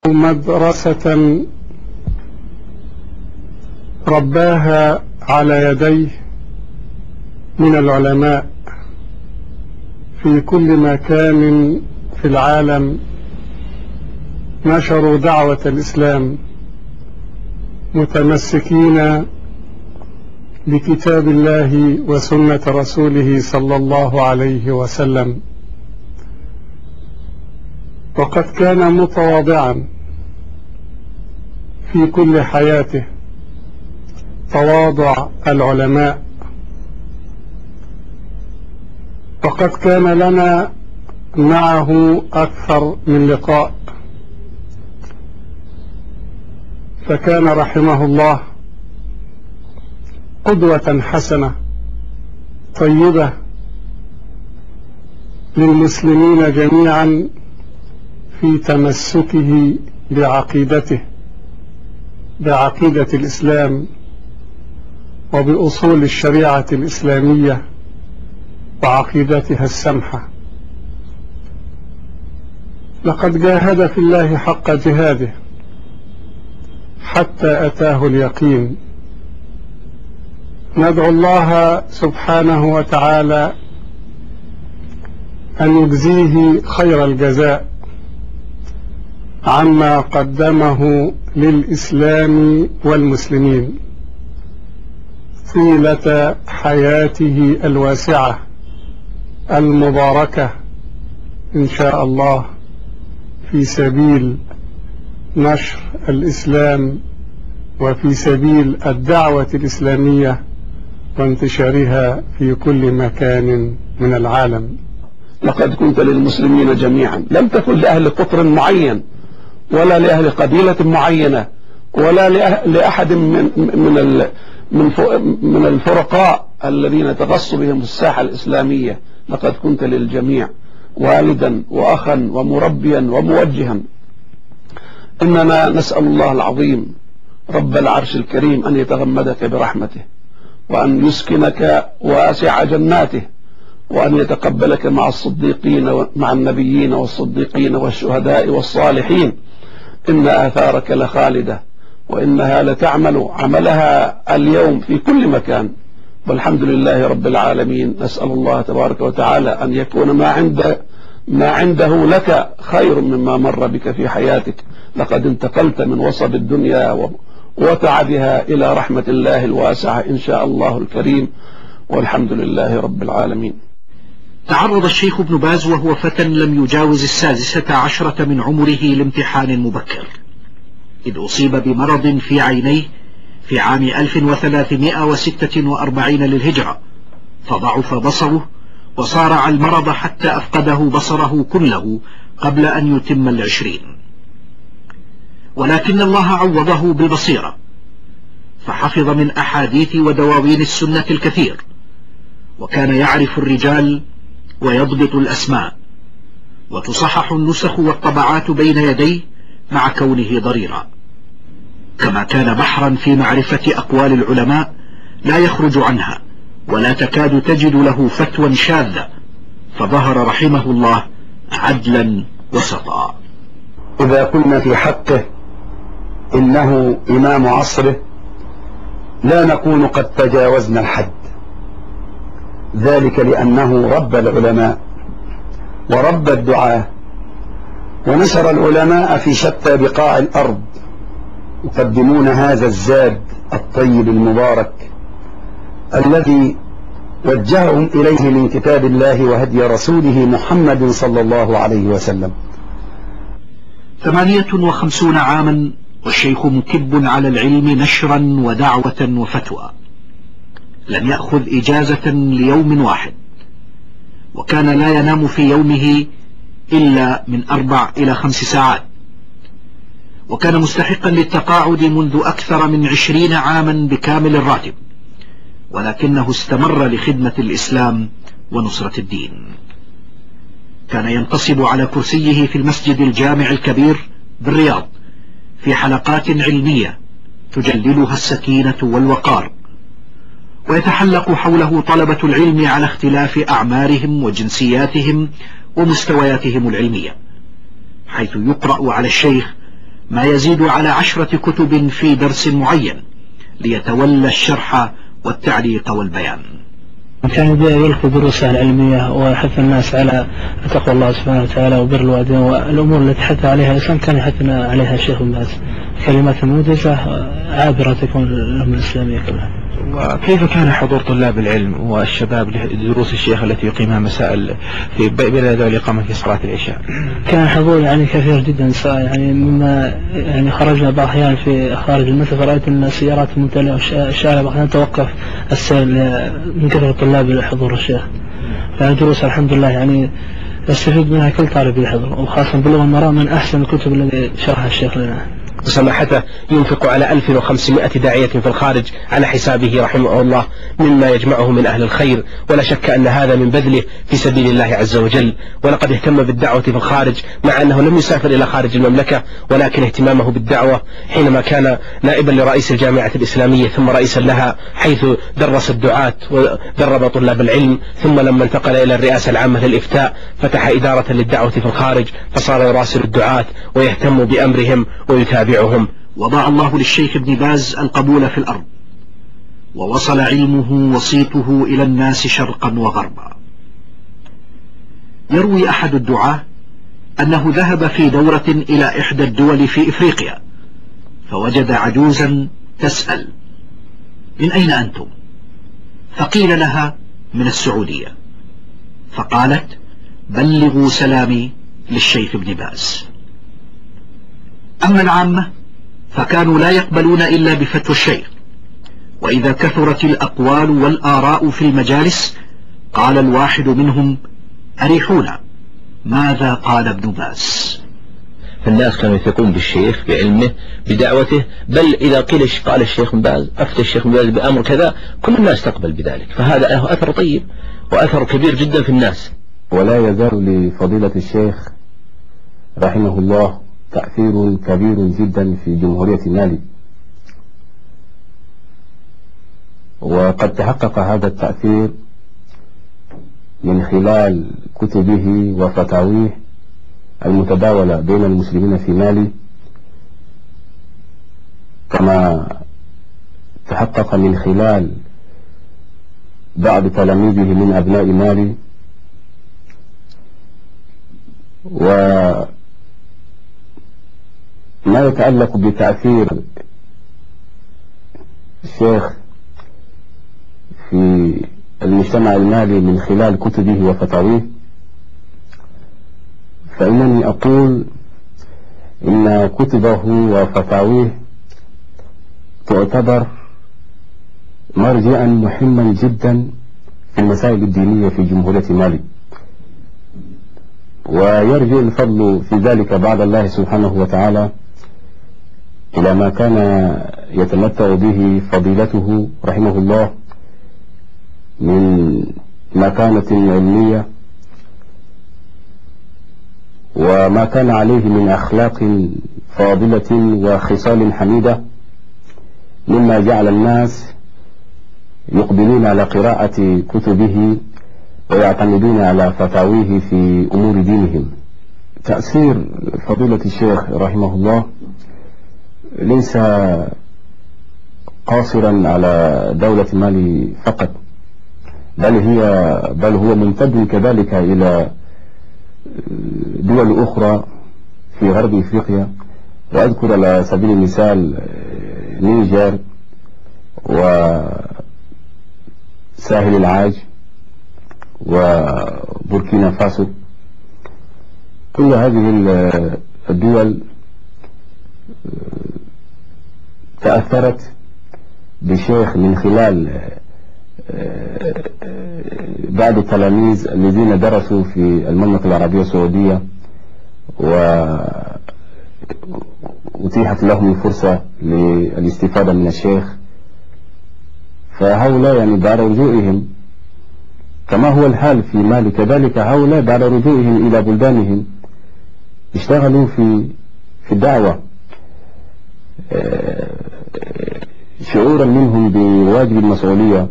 مدرسة رباها على يديه من العلماء في كل مكان في العالم، نشروا دعوة الإسلام متمسكين بكتاب الله وسنة رسوله صلى الله عليه وسلم. وقد كان متواضعا في كل حياته تواضع العلماء، وقد كان لنا معه أكثر من لقاء، فكان رحمه الله قدوة حسنة طيبة للمسلمين جميعا في تمسكه بعقيدة الإسلام وبأصول الشريعة الإسلامية وعقيدتها السمحة. لقد جاهد في الله حق جهاده حتى أتاه اليقين. ندعو الله سبحانه وتعالى أن يجزيه خير الجزاء عما قدمه للإسلام والمسلمين طيلة حياته الواسعة المباركة إن شاء الله في سبيل نشر الإسلام وفي سبيل الدعوة الإسلامية وانتشارها في كل مكان من العالم. لقد كنت للمسلمين جميعا، لم تكن لأهل قطر معين ولا لأهل قبيلة معينة ولا لأحد من الفرقاء الذين تغصوا بهم في الساحة الإسلامية. لقد كنت للجميع والدا وأخا ومربيا وموجها. إننا نسأل الله العظيم رب العرش الكريم أن يتغمدك برحمته، وأن يسكنك واسع جناته، وأن يتقبلك مع الصديقين مع النبيين والصديقين والشهداء والصالحين. إن آثارك لخالدة، وإنها لتعمل عملها اليوم في كل مكان، والحمد لله رب العالمين. نسأل الله تبارك وتعالى أن يكون ما عنده لك خير مما مر بك في حياتك. لقد انتقلت من وصب الدنيا وتعبها إلى رحمة الله الواسعة إن شاء الله الكريم، والحمد لله رب العالمين. تعرض الشيخ ابن باز وهو فتى لم يجاوز 16 من عمره لامتحان مبكر، إذ أصيب بمرض في عينيه في عام 1346 للهجرة، فضعف بصره وصارع المرض حتى أفقده بصره كله قبل أن يتم 20، ولكن الله عوضه بالبصيرة، فحفظ من أحاديث ودواوين السنة الكثير، وكان يعرف الرجال ويضبط الأسماء، وتصحح النسخ والطبعات بين يديه مع كونه ضريرا، كما كان بحرا في معرفة أقوال العلماء لا يخرج عنها، ولا تكاد تجد له فتوى شاذة، فظهر رحمه الله عدلا وسطا. إذا قلنا في حقه إنه إمام عصره لا نكون قد تجاوزنا الحد، ذلك لأنه رب العلماء ورب الدعاة، ونشر العلماء في شتى بقاع الأرض يقدمون هذا الزاد الطيب المبارك الذي وجههم إليه من كتاب الله وهدي رسوله محمد صلى الله عليه وسلم. 58 عاما والشيخ مكب على العلم نشرا ودعوة وفتوى، لم يأخذ إجازة ليوم واحد، وكان لا ينام في يومه إلا من 4 إلى 5 ساعات، وكان مستحقا للتقاعد منذ أكثر من 20 عاما بكامل الراتب، ولكنه استمر لخدمة الإسلام ونصرة الدين. كان ينتصب على كرسيه في المسجد الجامع الكبير بالرياض في حلقات علمية تجللها السكينة والوقار، ويتحلق حوله طلبة العلم على اختلاف أعمارهم وجنسياتهم ومستوياتهم العلمية، حيث يقرأ على الشيخ ما يزيد على 10 كتب في درس معين ليتولى الشرح والتعليق والبيان. كان يلقي دروسه العلمية ويحث الناس على تقوى الله سبحانه وتعالى وبر الوالدين والأمور التي حث عليها الإسلام كان يحثنا عليها الشيخ بن باز، كلمات موجزة عابرة تكون للأمة الإسلامية كلها. وكيف كان حضور طلاب العلم والشباب لدروس الشيخ التي يقيمها مساء في بين الإقامة في صلاة العشاء؟ كان حضور يعني كثير جدا، يعني مما يعني خرجنا بعض الأحيان في خارج المسجد فرأيت أن السيارات ممتلئة والشارع بعض توقف السير من كثرة الطلاب لحضور الشيخ. فالدروس الحمد لله يعني يستفيد منها كل طالب يحضر، وخاصة بلغة المرام من أحسن الكتب التي شرحها الشيخ لنا. وسماحته ينفق على 1500 داعية في الخارج على حسابه رحمه الله، مما يجمعه من أهل الخير، ولا شك أن هذا من بذله في سبيل الله عز وجل. ولقد اهتم بالدعوة في الخارج مع أنه لم يسافر إلى خارج المملكة، ولكن اهتمامه بالدعوة حينما كان نائبا لرئيس الجامعة الإسلامية ثم رئيسا لها، حيث درس الدعاة ودرب طلاب العلم، ثم لما انتقل إلى الرئاسة العامة للإفتاء فتح إدارة للدعوة في الخارج، فصار يراسل الدعاة ويهتم بأمرهم ويتابعهم. وضع الله للشيخ ابن باز القبول في الأرض، ووصل علمه وصيته إلى الناس شرقا وغربا. يروي أحد الدعاة أنه ذهب في دورة إلى إحدى الدول في إفريقيا، فوجد عجوزا تسأل: من أين أنتم؟ فقيل لها: من السعودية. فقالت: بلغوا سلامي للشيخ ابن باز. أما العامة فكانوا لا يقبلون إلا بفتوى الشيخ، وإذا كثرت الأقوال والآراء في المجالس قال الواحد منهم: أريحونا، ماذا قال ابن باز؟ فالناس كانوا يثقون بالشيخ بعلمه بدعوته، بل إذا قيل قال الشيخ بن باز أفتى الشيخ بن باز بأمر كذا كل الناس تقبل بذلك، فهذا له أثر طيب وأثر كبير جدا في الناس. ولا يزال لفضيلة الشيخ رحمه الله تأثير كبير جدا في جمهورية مالي، وقد تحقق هذا التأثير من خلال كتبه وفتاويه المتداولة بين المسلمين في مالي، كما تحقق من خلال بعض تلاميذه من أبناء مالي. وما يتعلق بتأثير الشيخ في المجتمع المالي من خلال كتبه وفتاويه، فإنني أقول إن كتبه وفتاويه تعتبر مرجعا مهما جدا في المسائل الدينية في جمهورية مالي، ويرجع الفضل في ذلك بعد الله سبحانه وتعالى إلى ما كان يتمتع به فضيلته رحمه الله من مكانة علمية، وما كان عليه من أخلاق فاضلة وخصال حميدة، مما جعل الناس يقبلون على قراءة كتبه ويعتمدون على فتاويه في أمور دينهم. تأثير فضيلة الشيخ رحمه الله ليس قاصرا على دولة مالي فقط، بل هو ممتد كذلك إلى دول أخرى في غرب إفريقيا، وأذكر على سبيل المثال نيجر وساحل العاج وبوركينا فاسو. كل هذه الدول تأثرت بشيخ من خلال بعض التلاميذ الذين درسوا في المملكة العربية السعودية وأتيحت لهم الفرصة للاستفادة من الشيخ، فهؤلاء يعني بعد رجوعهم كما هو الحال في مالي كذلك هؤلاء بعد رجوعهم إلى بلدانهم اشتغلوا في الدعوة شعورا منهم بواجب المسؤولية.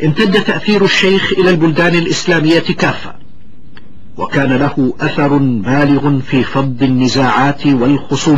امتد تأثير الشيخ إلى البلدان الإسلامية كافة، وكان له أثر بالغ في فض النزاعات والخصومات